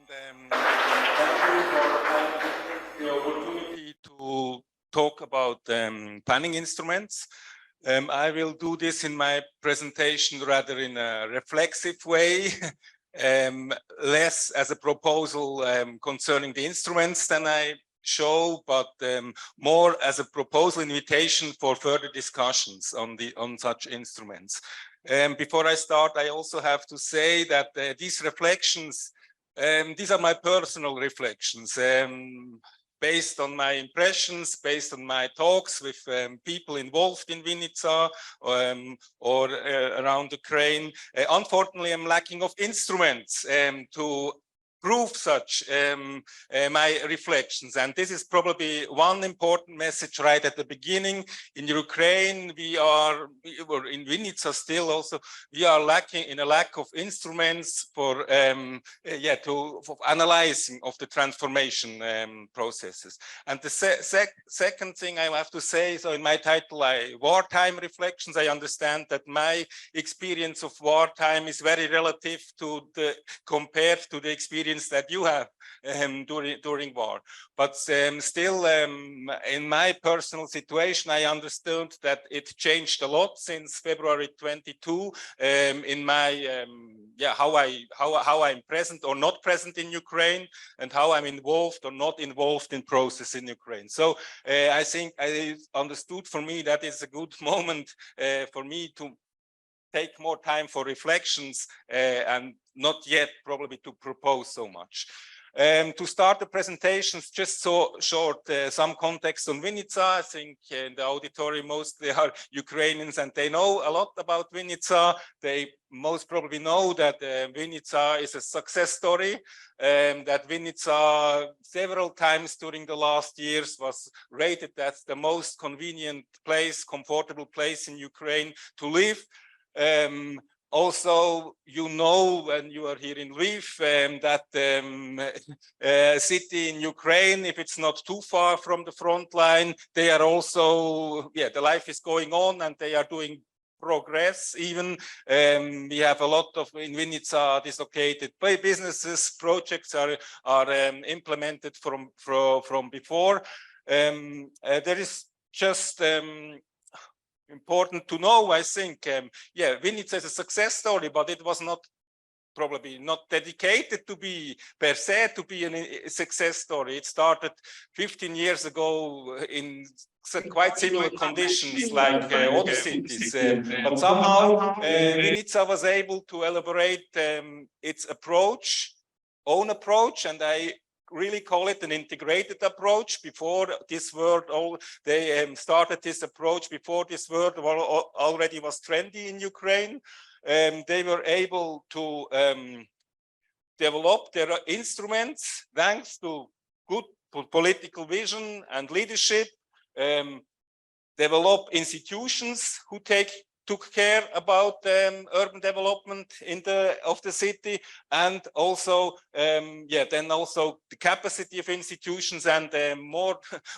thank you for the opportunity to talk about planning instruments. I will do this in my presentation rather in a reflexive way, less as a proposal concerning the instruments than I show, but more as a proposal invitation for further discussions on such instruments. Before I start, I also have to say that these reflections, these are my personal reflections, based on my impressions, based on my talks with people involved in Vinica or around Ukraine. Unfortunately, I'm lacking of instruments to prove such my reflections, and this is probably one important message right at the beginning. In Ukraine, or in Vinica still also, we are lacking in a lack of instruments for for analyzing of the transformation processes. And the second thing I have to say, so in my title, Wartime Reflections, I understand that my experience of wartime is very relative to compared to the experience that you have during war. But still, in my personal situation, I understood that it changed a lot since February 22 in my how I'm present or not present in Ukraine, and how I'm involved or not involved in process in Ukraine. So I think I understood, for me that is a good moment for me to take more time for reflections and not yet probably to propose so much. To start the presentations, just so short, some context on Vinica. I think in the auditorium mostly are Ukrainians and they know a lot about Vinica. They most probably know that Vinica is a success story, that Vinica several times during the last years was rated as the most convenient place, comfortable place in Ukraine to live. Also, you know, when you are here in Lviv, that city in Ukraine, if it's not too far from the front line, they are also, the life is going on and they are doing progress. Even we have a lot of, in Vinica, dislocated businesses, projects are implemented from before. There is just important to know, I think, Vinica is a success story, but it was not probably not dedicated to be per se to be a success story. It started 15 years ago in quite similar conditions like other cities, but somehow Vinica was able to elaborate its own approach, and I really call it an integrated approach. Before this word, they started this approach before this word already was trendy in Ukraine. They were able to develop their instruments thanks to good political vision and leadership, develop institutions who took care about urban development of the city, and also then also the capacity of institutions, and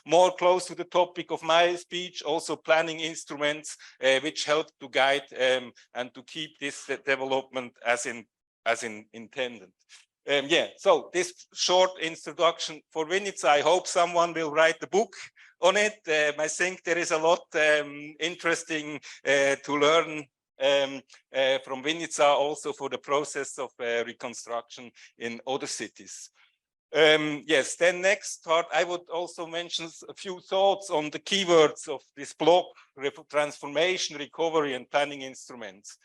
more close to the topic of my speech, also planning instruments which help to guide and to keep this development as intended. So this short introduction for Vinica. I hope someone will write the book on it. I think there is a lot interesting to learn from Vinica, also for the process of reconstruction in other cities. Yes, then next part, I would also mention a few thoughts on the keywords of this block: transformation, recovery, and planning instruments.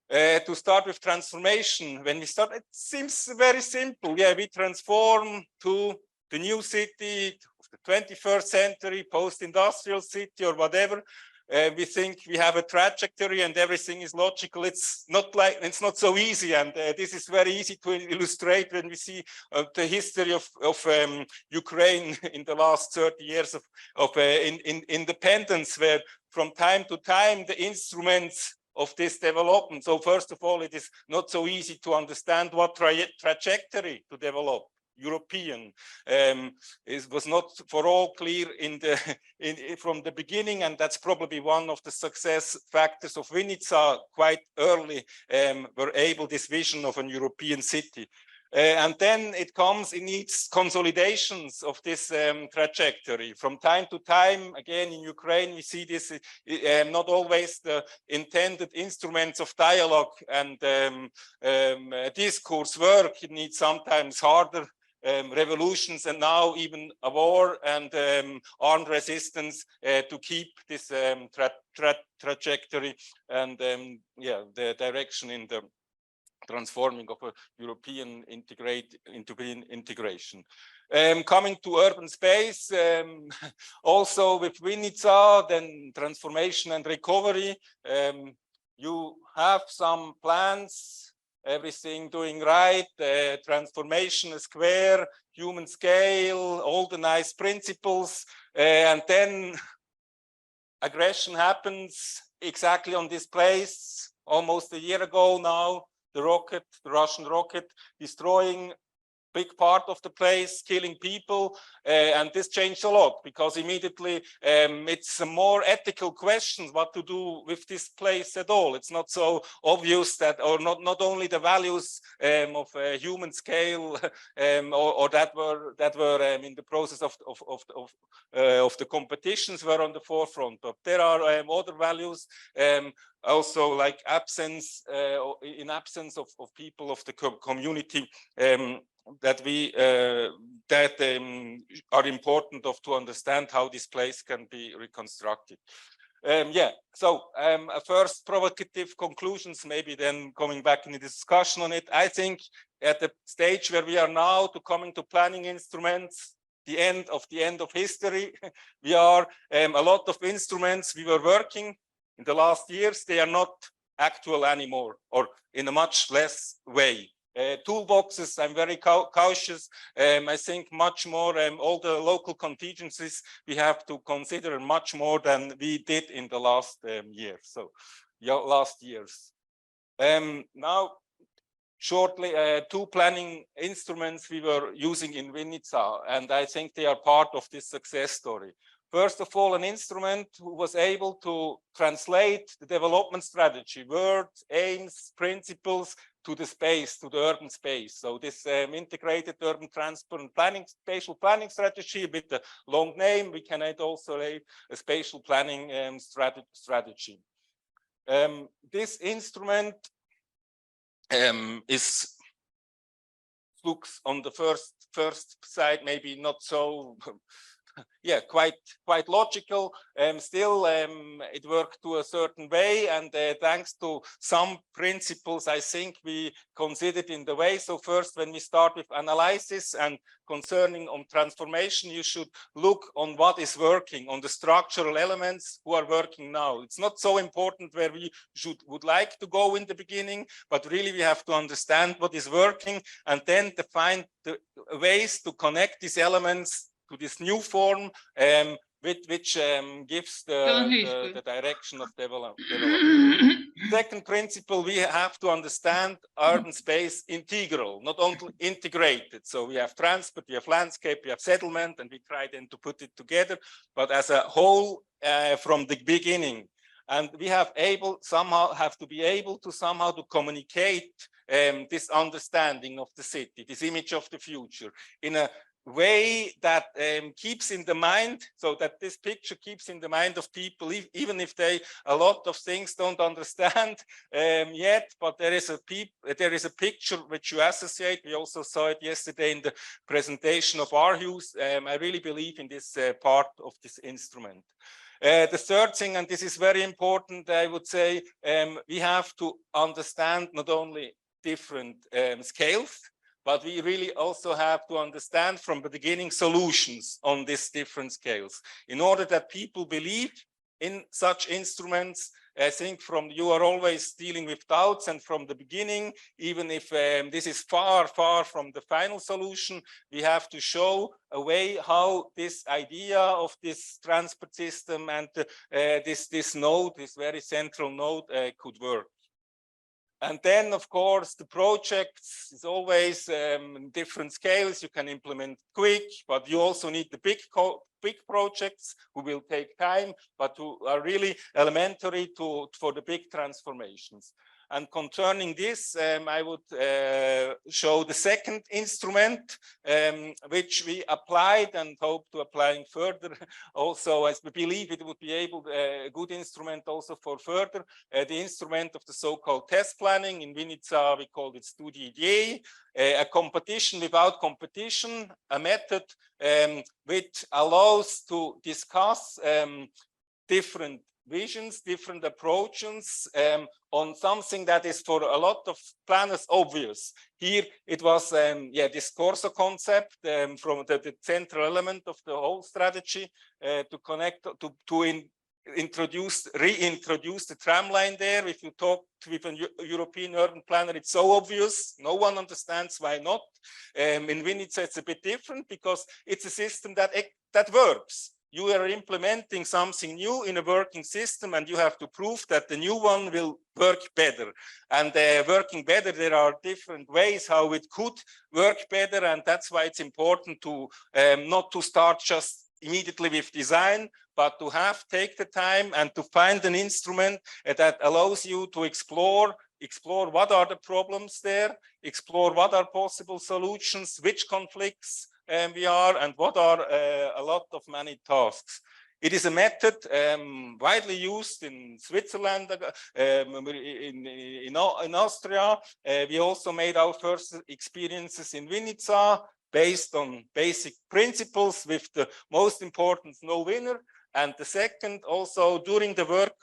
To start with transformation, when we start, it seems very simple. We transform to the new city of the 21st century, post-industrial city or whatever. We think we have a trajectory and everything is logical. It's not so easy, and this is very easy to illustrate when we see the history of Ukraine in the last 30 years of independence, where from time to time the instruments of this development. So first of all, it is not so easy to understand what trajectory to develop. European. It was not for all clear from the beginning, and that's probably one of the success factors of Vinica. Quite early were able this vision of a European city. And then it needs consolidations of this trajectory. From time to time, again, in Ukraine, we see this not always the intended instruments of dialogue and discourse work. It needs sometimes harder revolutions, and now even a war and armed resistance to keep this trajectory and the direction in the transforming of a European integration. Coming to urban space, also with Vinica, then transformation and recovery. You have some plans, everything doing right, transformation, square, human scale, all the nice principles, and then aggression happens exactly on this place almost a year ago now. The Russian rocket, destroying big part of the place, killing people, and this changed a lot because immediately it's a more ethical question what to do with this place at all. It's not so obvious that, or not only the values of human scale or that were in the process of the competitions were on the forefront, but there are other values. Also, like absence, in absence of people of the community that are important to understand how this place can be reconstructed. So first provocative conclusions, maybe then coming back in the discussion on it. I think at the stage where we are now to coming to planning instruments, the end of history, we are a lot of instruments we were working in the last years, they are not actual anymore, or in a much less way. Toolboxes, I'm very cautious. I think much more all the local contingencies we have to consider much more than we did in the last year. So, last years. Now, shortly, two planning instruments we were using in Vinica, and I think they are part of this success story. First of all, an instrument who was able to translate the development strategy, words, aims, principles to the space, to the urban space. So this integrated urban transport and planning, spatial planning strategy with a long name, we can add also a spatial planning strategy. This instrument looks on the first side maybe not so quite logical. Still, it worked to a certain way, and thanks to some principles, I think we considered in the way. So first, when we start with analysis and concerning on transformation, you should look on what is working, on the structural elements who are working now. It's not so important where we would like to go in the beginning, but really we have to understand what is working and then to find the ways to connect these elements to this new form, which gives the direction of development. Second principle, we have to understand urban space integral, not only integrated. So we have transport, we have landscape, we have settlement, and we try then to put it together, but as a whole from the beginning. And we have to be able to somehow to communicate this understanding of the city, this image of the future in a way that keeps in the mind, so that this picture keeps in the mind of people, even if they a lot of things don't understand yet, but there is a picture which you associate. We also saw it yesterday in the presentation of Aarhus. I really believe in this part of this instrument. The third thing, and this is very important, I would say, we have to understand not only different scales, but we really also have to understand from the beginning solutions on these different scales in order that people believe in such instruments. I think you are always dealing with doubts, and from the beginning, even if this is far from the final solution, we have to show a way how this idea of this transport system and this node, this very central node, could work. And then, of course, the projects is always different scales. You can implement quick, but you also need the big projects who will take time, but who are really elementary for the big transformations. And concerning this, I would show the second instrument, which we applied and hope to applying further. Also, as we believe it would be able, a good instrument also for further, the instrument of the so-called test planning. In Vinica, we called it Studie, a competition without competition, a method which allows to discuss different visions, different approaches on something that is for a lot of planners obvious. Here it was this Corso concept from the central element of the whole strategy to connect, to reintroduce the tram line there. If you talk with a European urban planner, it's so obvious, no one understands why not. In Vinica it's a bit different because it's a system that works. You are implementing something new in a working system, and you have to prove that the new one will work better. And working better, there are different ways how it could work better, and that's why it's important to not to start just immediately with design, but to take the time and to find an instrument that allows you to explore what are the problems there, explore what are possible solutions, which conflicts we are, and what are a lot of many tasks. It is a method widely used in Switzerland, in Austria. We also made our first experiences in Vinica based on basic principles with the most important no winner. And the second, also during the work,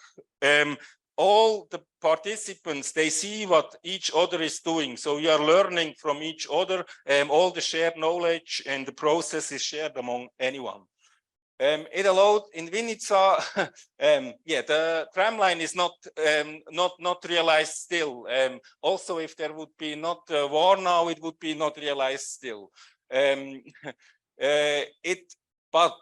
all the participants, they see what each other is doing. So we are learning from each other. All the shared knowledge and the process is shared among anyone. It allowed in Vinica, the tram line is not realized still. Also, if there would be not war now, it would be not realized still. But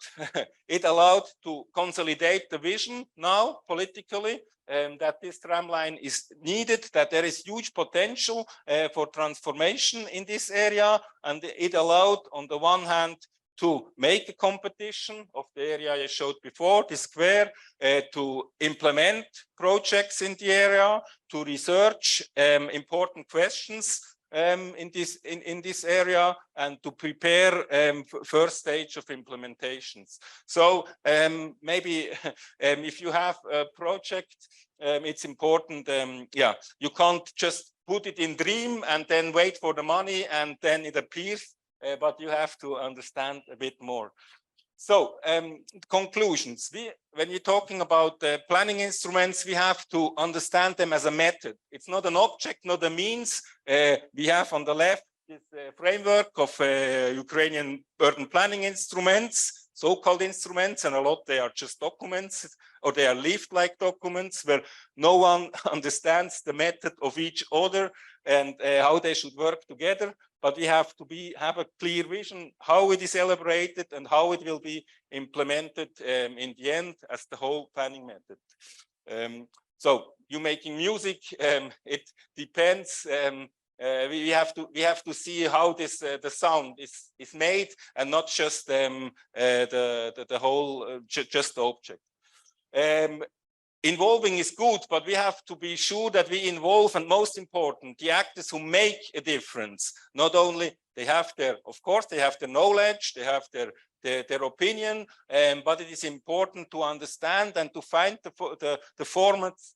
it allowed to consolidate the vision now politically, that this tram line is needed, that there is huge potential for transformation in this area, and it allowed, on the one hand, to make a competition of the area I showed before, the square, to implement projects in the area, to research important questions in this area, and to prepare first stage of implementations. So maybe if you have a project, it's important, you can't just put it in dream and then wait for the money and then it appears, but you have to understand a bit more. So conclusions. When you're talking about planning instruments, we have to understand them as a method. It's not an object, not a means. We have on the left this framework of Ukrainian urban planning instruments, so-called instruments, and a lot they are just documents, or they are leafed-like documents where no one understands the method of each other and how they should work together. But we have to have a clear vision how it is elaborated and how it will be implemented in the end as the whole planning method. So you making music, it depends. We have to see how this the sound is made, and not just the whole just the object. Involving is good, but we have to be sure that we involve, and most important, the actors who make a difference. Not only they have their, of course, they have their knowledge, they have their opinion, but it is important to understand and to find the formats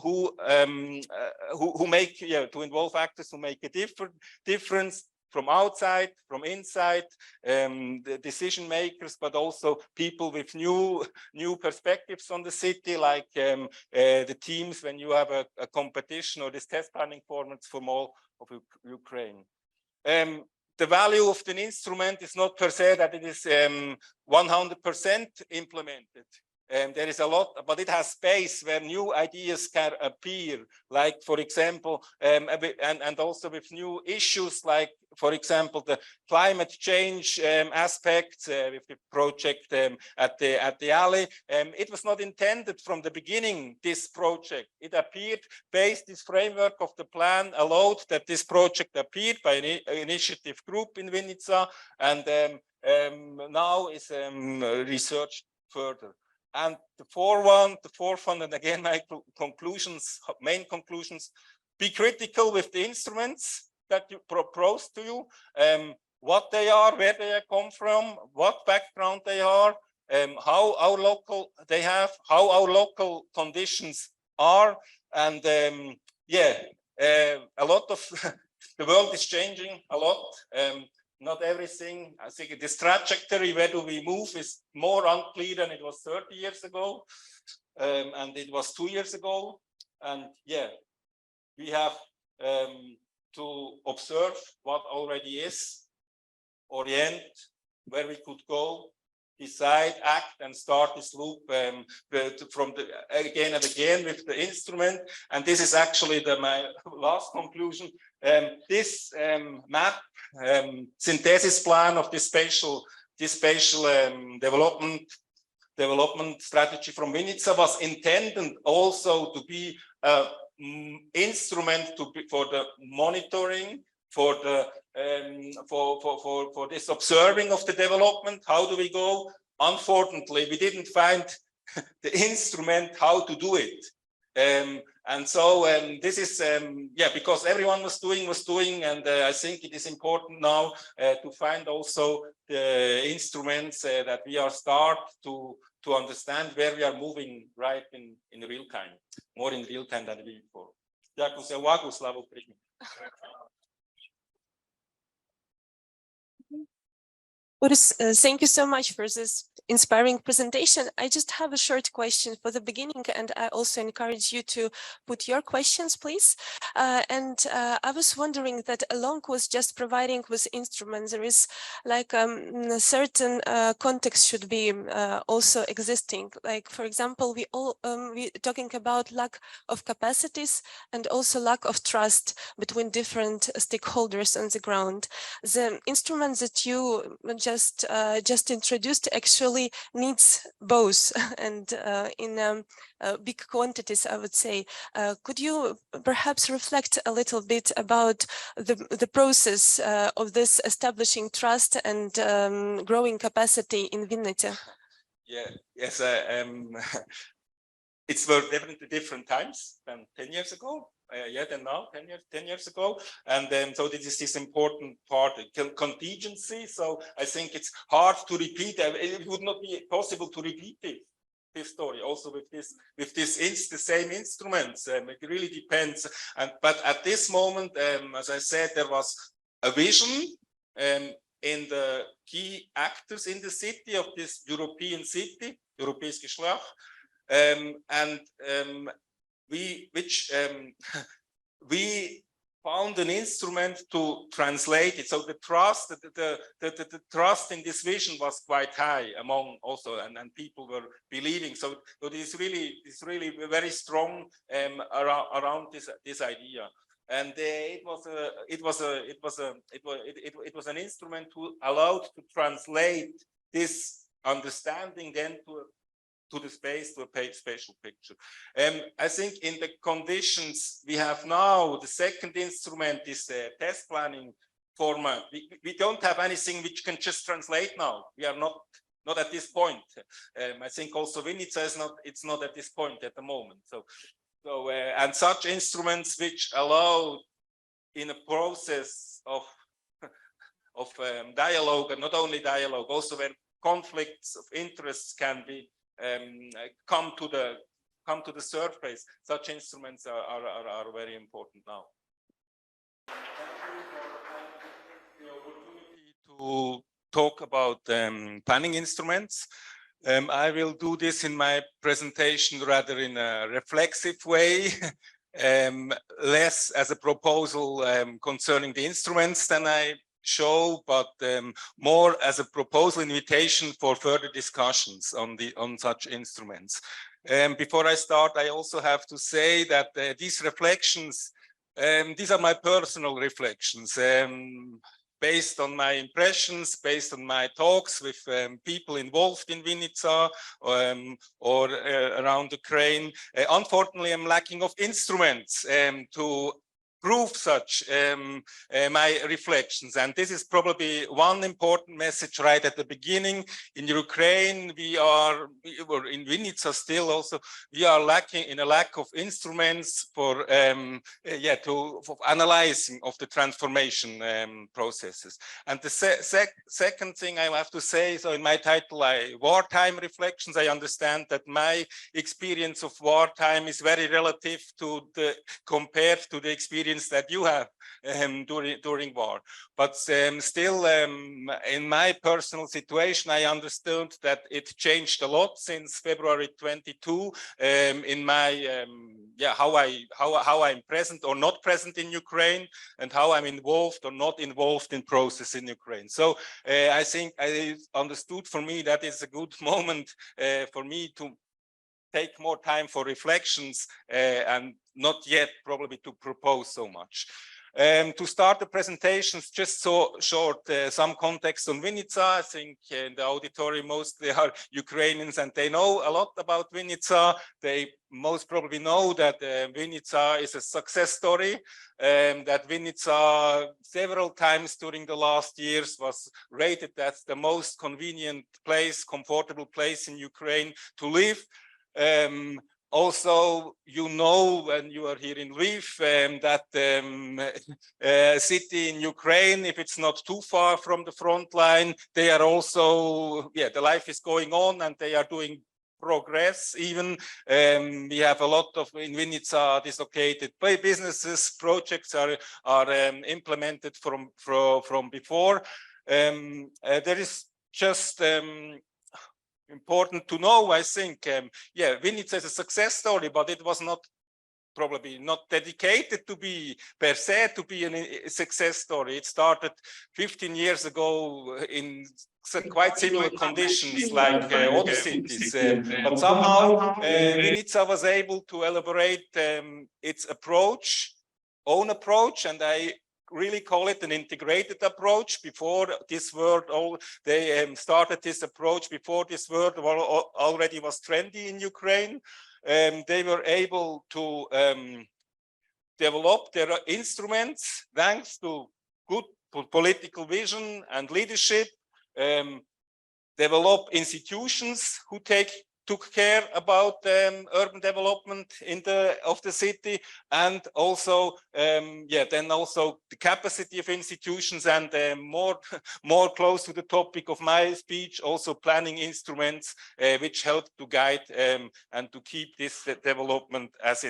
who make, to involve actors who make a difference from outside, from inside, the decision makers, but also people with new perspectives on the city, like the teams when you have a competition, or this test planning formats from all of Ukraine. The value of the instrument is not per se that it is 100% implemented. There is a lot, but it has space where new ideas can appear, like, for example, and also with new issues, like, for example, the climate change aspects with the project at the alley. It was not intended from the beginning, this project. It appeared based, this framework of the plan allowed that this project appeared by an initiative group in Vinica, and now is researched further. And the fourth one, and again, my conclusions, main conclusions, be critical with the instruments that you propose to you, what they are, where they come from, what background they are, how our local they have, how our local conditions are, and yeah, a lot of the world is changing a lot. Not everything, I think this trajectory, where do we move, is more unclear than it was 30 years ago, and it was 2 years ago. And yeah, we have to observe what already is, orient where we could go, decide, act, and start this loop from the again and again with the instrument. And this is actually my last conclusion. This map, synthesis plan of this spatial development strategy from Vinica was intended also to be an instrument for the monitoring, for the for this observing of the development. How do we go? Unfortunately, we didn't find the instrument how to do it. And so this is yeah, because everyone was doing, and I think it is important now to find also the instruments that we are start to understand where we are moving right in real time, more in real time than before. Urs, thank you so much for this inspiring presentation. I just have a short question for the beginning, and I also encourage you to put your questions, please. I was wondering that along with just providing with instruments, there is like a certain context should be also existing. Like, for example, we talking about lack of capacities and also lack of trust between different stakeholders on the ground. The instruments that you just introduced actually needs both, and in big quantities, I would say. Could you perhaps reflect a little bit about the process of this establishing trust and growing capacity in Vinica? Yeah, yes, it's were definitely different times than 10 years ago. Yeah, than now, 10 years ago. And so this is this important part, contingency. So I think it's hard to repeat. It would not be possible to repeat this story also with the same instruments. It really depends. But at this moment, as I said, there was a vision in the key actors in the city of this European city, Europäische Geschlecht. We found an instrument to translate it. So the trust, the trust in this vision was quite high among also, and people were believing. So this really very strong around this idea. And it was an instrument to allowed to translate this understanding then to the space, to a spatial picture. I think in the conditions we have now, the second instrument is the test planning format. We don't have anything which can just translate now. We are not at this point. I think also Vinica is it's not at this point at the moment. So and such instruments which allow in a process of dialogue, and not only dialogue, also where conflicts of interests can be come to the surface. Such instruments are very important now. Thank you for the opportunity to talk about planning instruments. I will do this in my presentation rather in a reflexive way, less as a proposal concerning the instruments than I show, but more as a proposal invitation for further discussions on such instruments. Before I start, I also have to say that these reflections, these are my personal reflections, based on my impressions, based on my talks with people involved in Vinica or around Ukraine. Unfortunately, I'm lacking of instruments to prove such my reflections. And this is probably one important message right at the beginning. In Ukraine, we are in Vinnytsia still also, we are lacking in a lack of instruments for for analyzing of the transformation processes. And the second thing I have to say, so in my title, Wartime Reflections, I understand that my experience of wartime is very relative to the compared to the experience that you have during war. But still, in my personal situation, I understood that it changed a lot since February 22 in my how I'm present or not present in Ukraine, and how I'm involved or not involved in process in Ukraine. So I think I understood, for me that is a good moment for me to take more time for reflections and not yet probably to propose so much. To start the presentations, just so short, some context on Vinnytsia. I think in the auditorium mostly are Ukrainians and they know a lot about Vinnytsia. They most probably know that Vinnytsia is a success story, that Vinnytsia several times during the last years was rated as the most convenient place, comfortable place in Ukraine to live. Also, you know, when you are here in Lviv, that city in Ukraine, if it's not too far from the front line, they are also, the life is going on and they are doing progress. Even we have a lot of in Vinnytsia dislocated businesses, projects are implemented from before. There is just important to know, I think, Vinnytsia is a success story, but it was probably not dedicated to be per se to be a success story. It started 15 years ago in quite similar conditions like other cities, but somehow Vinnytsia was able to elaborate its own approach, and I really call it an integrated approach. Before this word, they started this approach before this word already was trendy in Ukraine. They were able to develop their instruments thanks to good political vision and leadership, develop institutions who took care about urban development of the city, and also then also the capacity of institutions, and more close to the topic of my speech, also planning instruments which help to guide and to keep this development as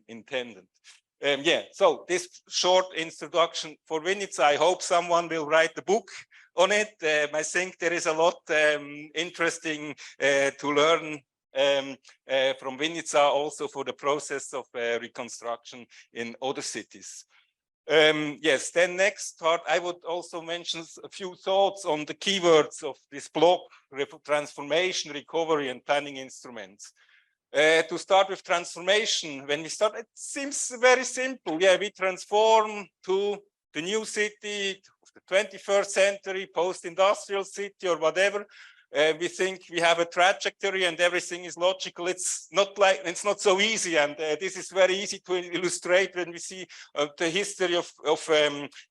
intended. So this short introduction for Vinnytsia. I hope someone will write the book on it. I think there is a lot interesting to learn from Vinnytsia, also for the process of reconstruction in other cities. Yes, then next part, I would also mention a few thoughts on the keywords of this block: transformation, recovery, and planning instruments. To start with transformation, when we start, it seems very simple. We transform to the new city of the 21st century, post-industrial city or whatever. We think we have a trajectory and everything is logical. It's not so easy, and this is very easy to illustrate when we see the history of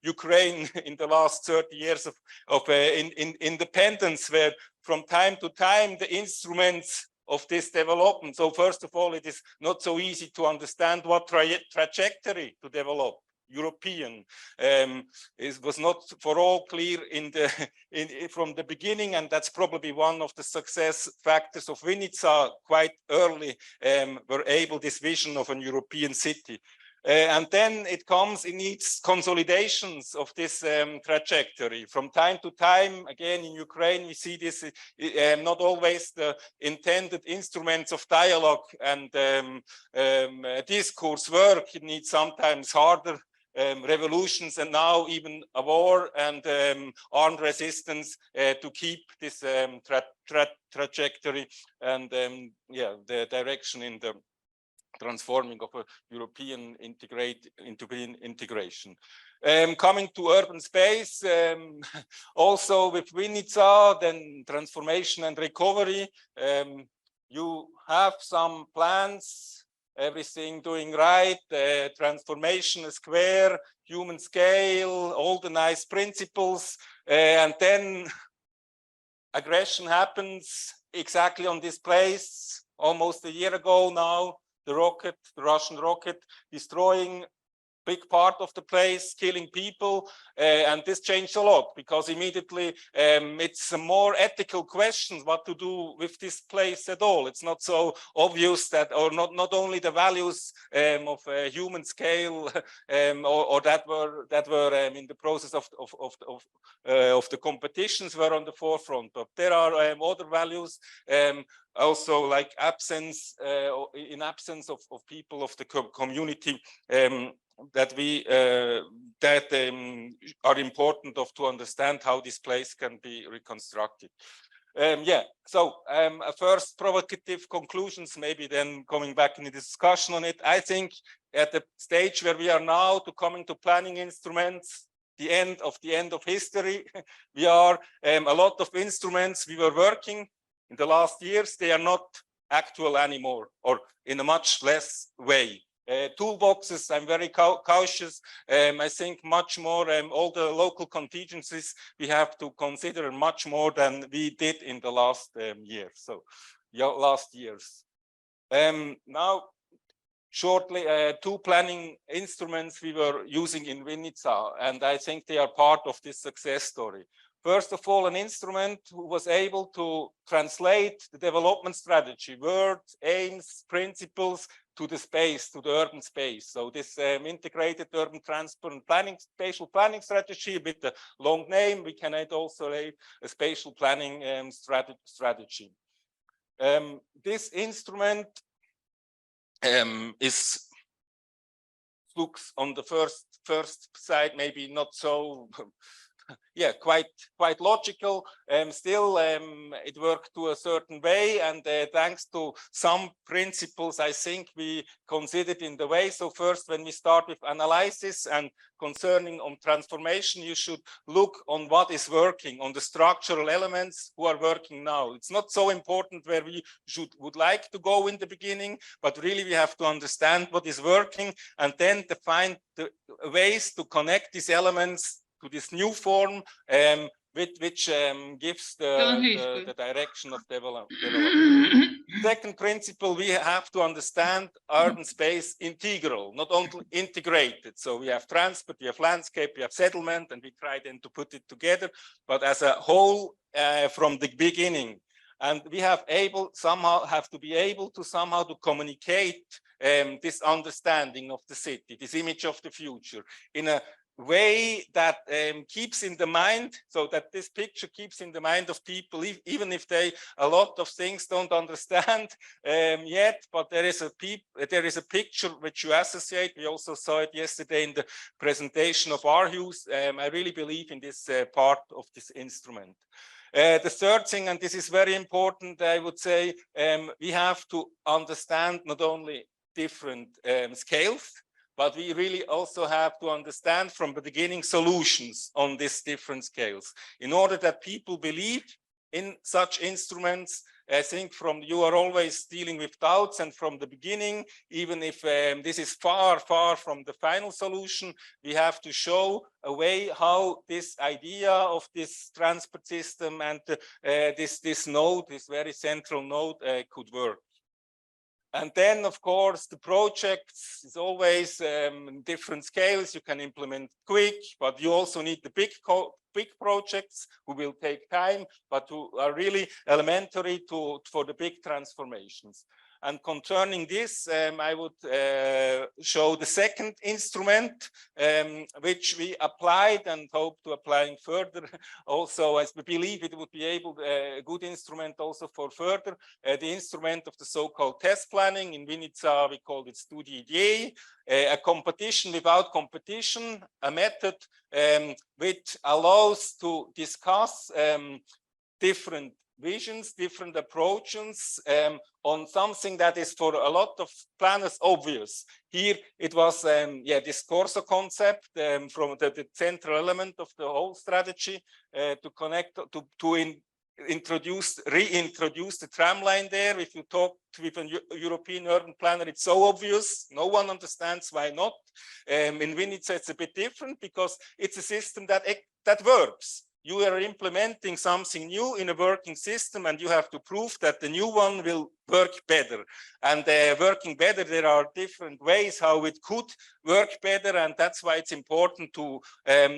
Ukraine in the last 30 years of independence, where from time to time the instruments of this development. So first of all, it is not so easy to understand what trajectory to develop. European it was not for all clear from the beginning, and that's probably one of the success factors of Vinnytsia. Quite early were able this vision of an European city. And then it needs consolidations of this trajectory. From time to time, again, in Ukraine, we see this not always the intended instruments of dialogue and discourse work. It needs sometimes harder revolutions, and now even a war and armed resistance to keep this trajectory and the direction in the transforming of a European integration. Coming to urban space, also with Vinnytsia, then transformation and recovery. You have some plans everything doing right, transformation, a square, human scale, all the nice principles, and then aggression happens exactly on this place almost a year ago now, the Russian rocket destroying big part of the place, killing people, and this changed a lot because immediately it's a more ethical question what to do with this place at all. It's not so obvious that, or not only the values of a human scale or that were in the process of the competitions were on the forefront, but there are other values also like absence in absence of people of the community that are important to understand how this place can be reconstructed. Yeah, so first provocative conclusions, maybe then coming back in the discussion on it. I think at the stage where we are now to coming to planning instruments, the end of history, we are a lot of instruments we were working in the last years, they are not actual anymore, or in a much less way. Toolboxes, I'm very cautious. I think much more all the local contingencies we have to consider much more than we did in the last year. So, yeah, last years. Now, shortly, two planning instruments we were using in Vinica, and I think they are part of this success story. First of all, an instrument who was able to translate the development strategy, words, aims, principles to the space, to the urban space. So this integrated urban transport and planning, spatial planning strategy with the long name, we can add also a spatial planning strategy. This instrument looks on the first side maybe not so yeah, quite logical. Still, it worked to a certain way, and thanks to some principles, I think we considered in the way. So first, when we start with analysis and concerning on transformation, you should look on what is working, on the structural elements who are working now. It's not so important where we would like to go in the beginning, but really we have to understand what is working and then to find the ways to connect these elements to this new form, which gives the direction of development. Second principle, we have to understand urban space integral, not only integrated. So we have transport, we have landscape, we have settlement, and we try then to put it together, but as a whole from the beginning. And we have to be able to somehow to communicate this understanding of the city, this image of the future in a way that keeps in the mind, so that this picture keeps in the mind of people, even if they a lot of things don't understand yet, but there is a picture which you associate. We also saw it yesterday in the presentation of Aarhus. I really believe in this part of this instrument. The third thing, and this is very important, I would say, we have to understand not only different scales, but we really also have to understand from the beginning solutions on these different scales in order that people believe in such instruments. I think you are always dealing with doubts, and from the beginning, even if this is far from the final solution, we have to show a way how this idea of this transport system and this node, this very central node, could work. And then, of course, the projects is always different scales. You can implement quick, but you also need the big projects who will take time, but who are really elementary for the big transformations. And concerning this, I would show the second instrument, which we applied and hope to applying further. Also, as we believe it would be a good instrument also for further, the instrument of the so-called test planning. In Vinica, we called it Studie-Idee, a competition without competition, a method which allows to discuss different visions, different approaches on something that is for a lot of planners obvious. Here it was this Corso concept from the central element of the whole strategy to connect to reintroduce the tram line there. If you talk with a European urban planner, it's so obvious. No one understands why not. In Vinica, it's a bit different because it's a system that works. You are implementing something new in a working system, and you have to prove that the new one will work better. And working better, there are different ways how it could work better, and that's why it's important to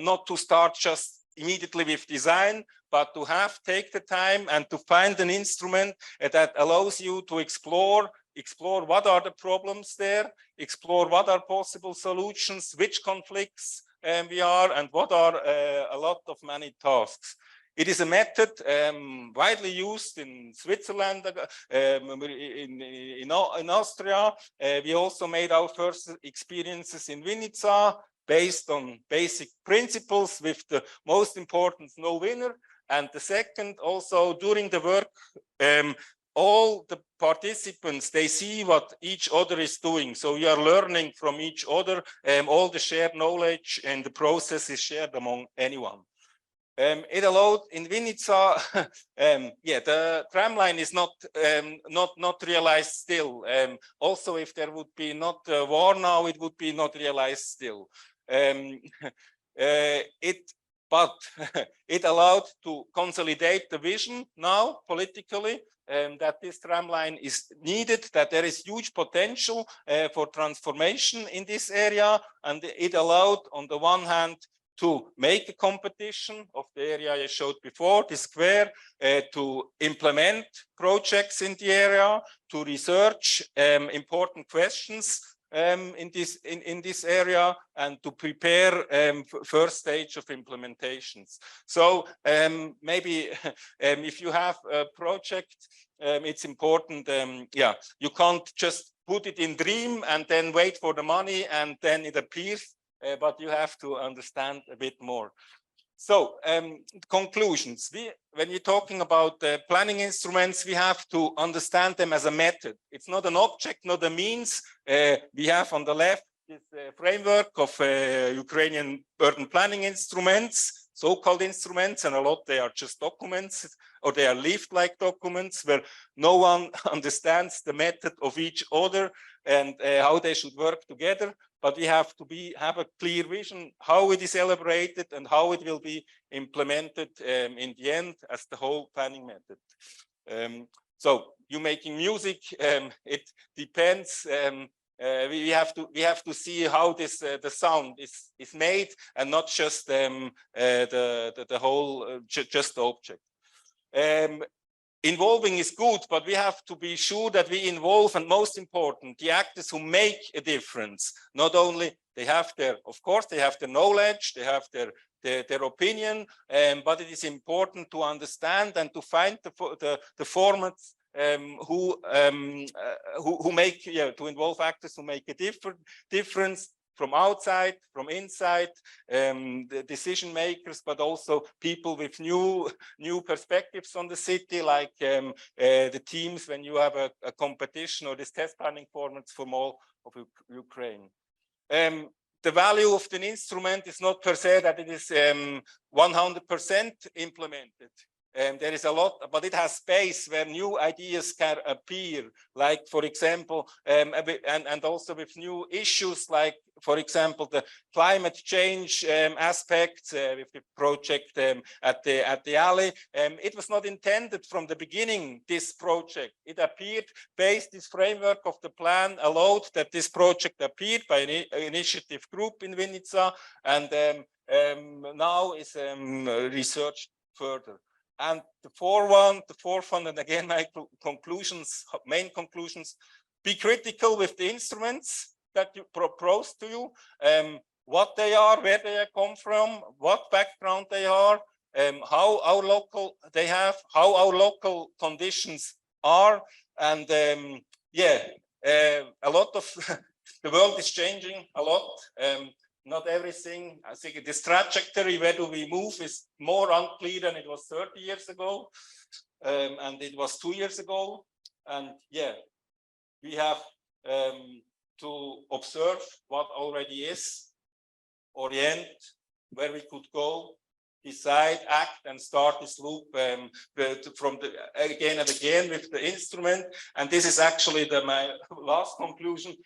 not to start just immediately with design, but to take the time and to find an instrument that allows you to explore what are the problems there, explore what are possible solutions, which conflicts we are, and what are a lot of many tasks. It is a method widely used in Switzerland, in Austria. We also made our first experiences in Vinica based on basic principles, with the most important no winner. And the second, also during the work, all the participants, they see what each other is doing. So you are learning from each other. All the shared knowledge and the process is shared among anyone. It allowed in Vinica, the tram line is not realized still. Also, if there would be not a war now, it would be not realized still. But it allowed to consolidate the vision now politically, that this tram line is needed, that there is huge potential for transformation in this area. And it allowed, on the one hand, to make a competition of the area I showed before, the square, to implement projects in the area, to research important questions in this area, and to prepare first stage of implementations. So maybe if you have a project, it's important. You can't just put it in dream and then wait for the money and then it appears, but you have to understand a bit more. So conclusions. When you're talking about planning instruments, we have to understand them as a method. It's not an object, not a means. We have on the left this framework of Ukrainian urban planning instruments, so-called instruments, and a lot they are just documents, or they are lived-like documents where no one understands the method of each other and how they should work together. But we have to have a clear vision how it is elaborated and how it will be implemented in the end as the whole planning method. So you making music, it depends. We have to see how this the sound is made, and not just the whole just the object. Involving is good, but we have to be sure that we involve, and most important, the actors who make a difference. Not only they have their, of course, they have their knowledge, they have their opinion, but it is important to understand and to find the formats who make, to involve actors who make a difference. From outside, from inside, the decision makers, but also people with new perspectives on the city, like the teams when you have a competition, or this test planning formats from all of Ukraine. The value of the instrument is not per se that it is 100% implemented. There is a lot, but it has space where new ideas can appear, like, for example, and also with new issues, like, for example, the climate change aspects with the project at the alley. It was not intended from the beginning, this project. It appeared based, this framework of the plan allowed that this project appeared by an initiative group in Vinica, and now is researched further. And the fourth one, and again, my conclusions, main conclusions: be critical with the instruments that you propose to you, what they are, where they come from, what background they are, how our local they have, how our local conditions are, and a lot of the world is changing a lot. Not everything, I think this trajectory, where do we move, is more unclear than it was 30 years ago, and it was 2 years ago. And we have to observe what already is, orient where we could go, decide, act, and start this loop from the again and again with the instrument. And this is actually my last conclusion.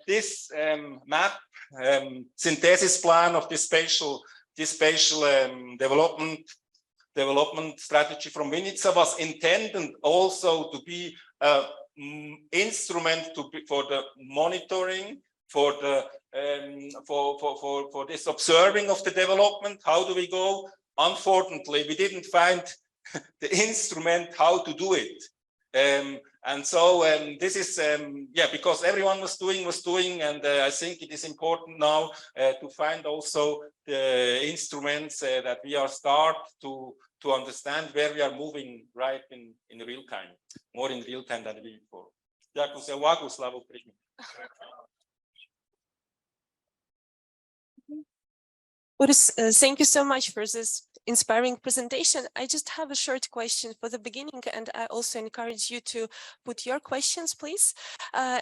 This map synthesis plan of this spatial development strategy from Vinica was intended also to be an instrument for the monitoring, for the for this observing of the development. How do we go? Unfortunately, we didn't find the instrument how to do it. And so this is yeah, because everyone was doing, and I think it is important now to find also the instruments that we are start to understand where we are moving right in real time, more in real time than before. Urs, thank you so much for this inspiring presentation. I just have a short question for the beginning, and I also encourage you to put your questions, please. I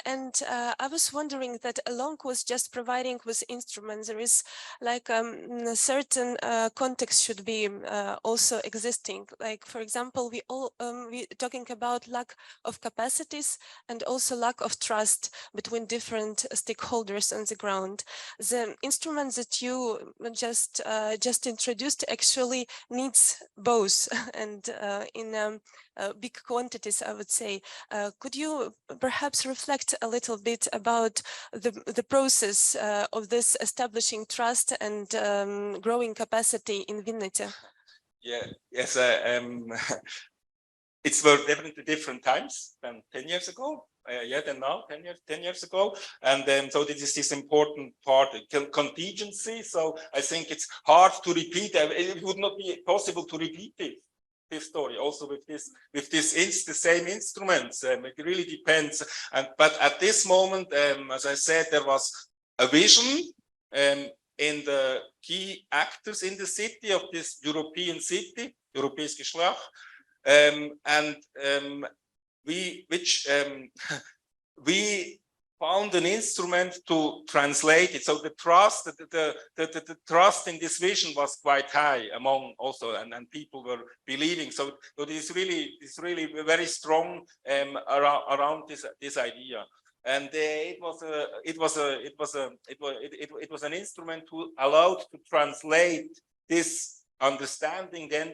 was wondering that along with just providing with instruments, there is like a certain context should be also existing. Like, for example, we talking about lack of capacities and also lack of trust between different stakeholders on the ground. The instruments that you just introduced actually needs both, and in big quantities, I would say. Could you perhaps reflect a little bit about the process of this establishing trust and growing capacity in Vinica? Yeah, yes, it's were definitely different times than 10 years ago. Yeah, than now, 10 years ago. And so this is this important part, contingency. So I think it's hard to repeat. It would not be possible to repeat this story also with the same instruments. It really depends. But at this moment, as I said, there was a vision in the key actors in the city of this European city, Europäisch Geschlecht. We found an instrument to translate it. So the trust, the trust in this vision was quite high among also, and people were believing. So it's really very strong around this idea. And it was an instrument to allow to translate this understanding then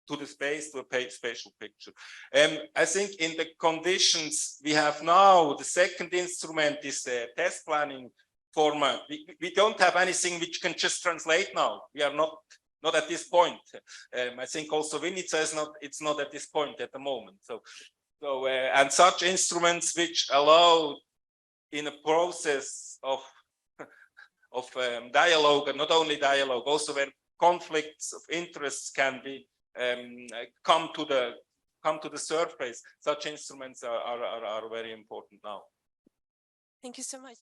to the space, to a spatial picture. I think in the conditions we have now, the second instrument is the test planning format. We don't have anything which can just translate now. We are not at this point. I think also Vinica is not at this point at the moment. So and such instruments which allow in a process of dialogue, and not only dialogue, also when conflicts of interests can be come to the surface. Such instruments are very important now. Thank you so much.